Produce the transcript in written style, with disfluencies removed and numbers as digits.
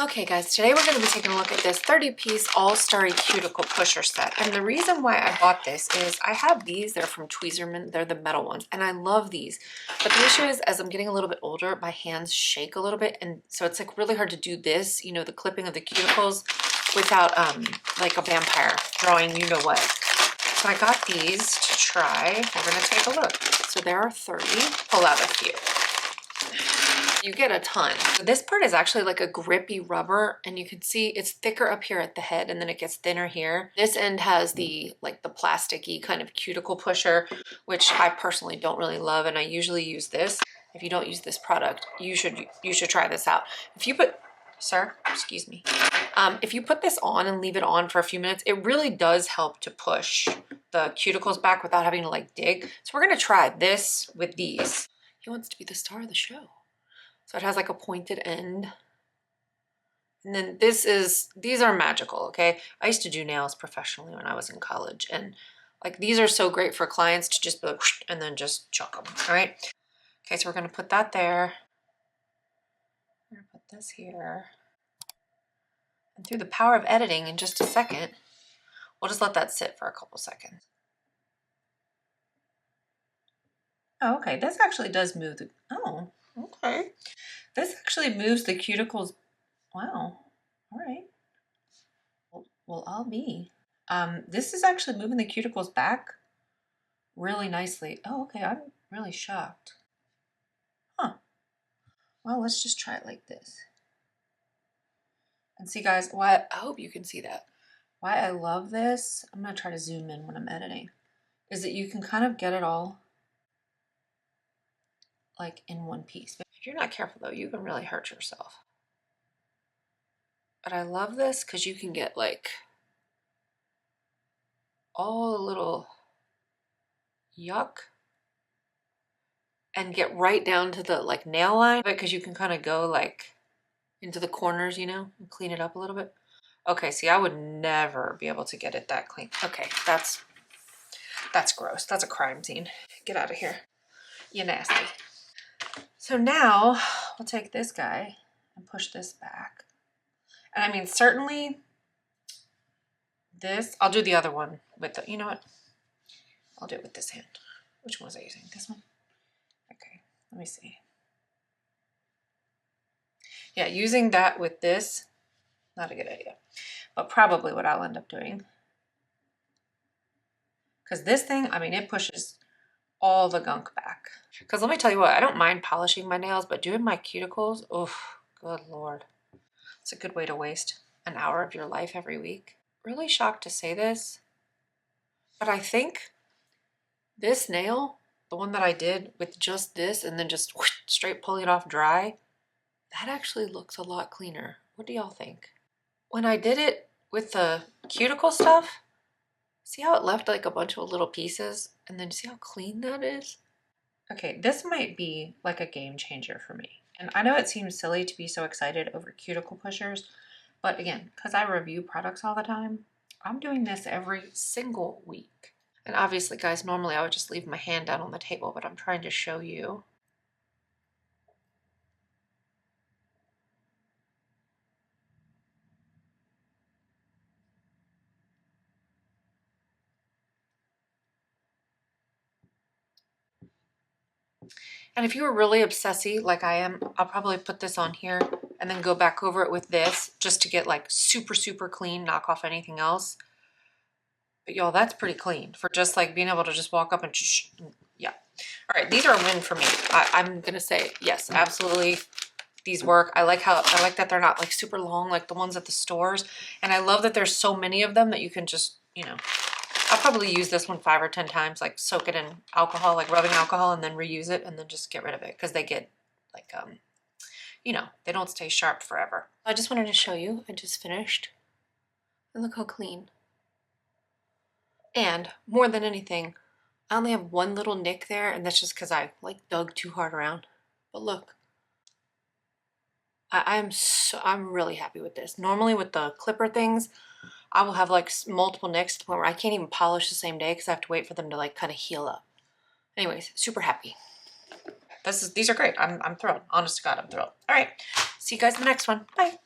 Okay guys, today we're going to be taking a look at this 30-piece Allstarry cuticle pusher set. And the reason why I bought this is I have these, they're from Tweezerman, they're the metal ones, and I love these. But the issue is, as I'm getting a little bit older, my hands shake a little bit, and so it's like really hard to do this, you know, the clipping of the cuticles without like a vampire drawing you know what. So I got these to try. We're going to take a look. So there are 30, pull out a few. You get a ton. So this part is actually like a grippy rubber, and you can see it's thicker up here at the head and then it gets thinner here. This end has the like the plasticky kind of cuticle pusher, which I personally don't really love, and I usually use this. If you don't use this product, you should try this out. If you put, sir, excuse me. If you put this on and leave it on for a few minutes, it really does help to push the cuticles back without having to like dig. So we're gonna try this with these. He wants to be the star of the show. So it has like a pointed end. And then these are magical, okay? I used to do nails professionally when I was in college, and like these are so great for clients to just be like, and then just chuck them, all right? Okay, so we're gonna put that there. I'm gonna put this here. And through the power of editing, in just a second, we'll just let that sit for a couple seconds. Oh, okay, this actually does move the, oh, okay. This actually moves the cuticles. Wow. All right. Well, I'll be. This is actually moving the cuticles back really nicely. Oh, okay. I'm really shocked. Huh. Well, let's just try it like this. And see, guys, why I hope you can see that. Why I love this, I'm going to try to zoom in when I'm editing, is that you can kind of get it all like in one piece. But if you're not careful though, you can really hurt yourself. But I love this because you can get like all the little yuck and get right down to the like nail line, because you can kind of go like into the corners, you know, and clean it up a little bit. Okay, see, I would never be able to get it that clean. Okay, that's gross. That's a crime scene. Get out of here. You nasty. So now we'll take this guy and push this back. And I mean, certainly this, I'll do the other one with the, you know what? I'll do it with this hand. Which one was I using? This one? Okay, let me see. Yeah, using that with this, not a good idea. But probably what I'll end up doing. Because this thing, I mean, it pushes all the gunk back. Because let me tell you what, I don't mind polishing my nails, but doing my cuticles, oh, good Lord. It's a good way to waste an hour of your life every week. Really shocked to say this, but I think this nail, the one that I did with just this and then just straight pulling it off dry, that actually looks a lot cleaner. What do y'all think? When I did it with the cuticle stuff, see how it left like a bunch of little pieces, and then see how clean that is? Okay, this might be like a game changer for me. And I know it seems silly to be so excited over cuticle pushers, but again, because I review products all the time, I'm doing this every single week. And obviously, guys, normally I would just leave my hand down on the table, but I'm trying to show you. And if you were really obsessy like I am, I'll probably put this on here and then go back over it with this just to get like super, super clean, knock off anything else. But y'all, that's pretty clean for just like being able to just walk up and yeah. All right, these are a win for me. I'm gonna say yes, absolutely. These work. I like that they're not like super long like the ones at the stores. And I love that there's so many of them that you can just, you know, I'll probably use this one 5 or 10 times, like soak it in alcohol, like rubbing alcohol, and then reuse it and then just get rid of it because they get like, you know, they don't stay sharp forever. I just wanted to show you, I just finished. And look how clean. And more than anything, I only have one little nick there, and that's just because I like dug too hard around. But look, I'm really happy with this. Normally with the clipper things, I will have like multiple nicks to the point where I can't even polish the same day because I have to wait for them to like kind of heal up. Anyways, super happy. These are great. I'm thrilled. Honest to God, I'm thrilled. All right, see you guys in the next one. Bye.